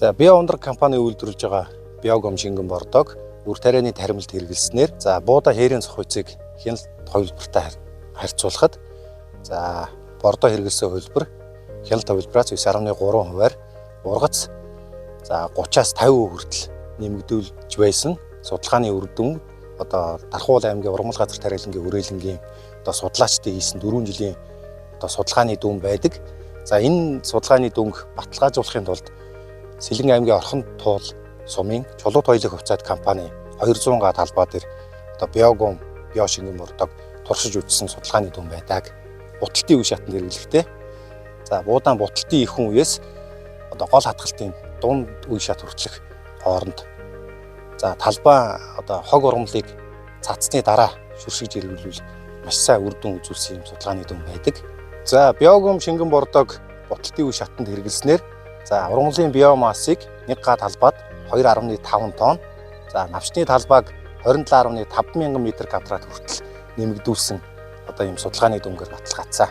За био ундраг компани үйлдвэрлэж байгаа биогом шингэн бордог үр тарианы таримлд хэрэглэснээр за буудаа хээрийн цохойцыг хяналт хувилбартай харьцуулахад за бордоо хэрэглэсэн хувилбар хяналт хувилбараас 9.3%-аар ургац за 30-аас 50% хүртэл нэмэгдүүлж байсан судалгааны үр дүн одоо Дархуул аймгийн ургамал газар тариалангийн хүрээлэнгийн одоо судлаачдын хийсэн 4 жилийн одоо судалгааны дүн байдаг. За энэ судалгааны дүнг баталгаажуулахын тулд Сэлэн аймгийн Орхон туул сумын Чулуут хоёлох хувьцаат компани 200 талбай дээр одоо биогом био шингэн бордог туршиж үзсэн судалгааны дүн байдаг. Буталтын үе шатанд хэрэглэхдээ за буудаан буталтын ихэнх үеэс одоо гол хатгалтын дунд үе шат хүртэлх хооронд за талбай одоо хог ургамлыг цацсны дараа шүршигж эргэлвэл маш сайн үр дүн үзүүлсэн юм судалгааны дүн байдаг. За биогом шингэн бордог буталтын үе шатанд хэрэглэснээр за ургамлын биомассыг 1 га талбайд 2.5 тонн, за навчны талбайг 27.5 мянган м2 хүртэл нэмэгдүүлсэн одоо ийм судалгааны дүнгээр баталгаажсан.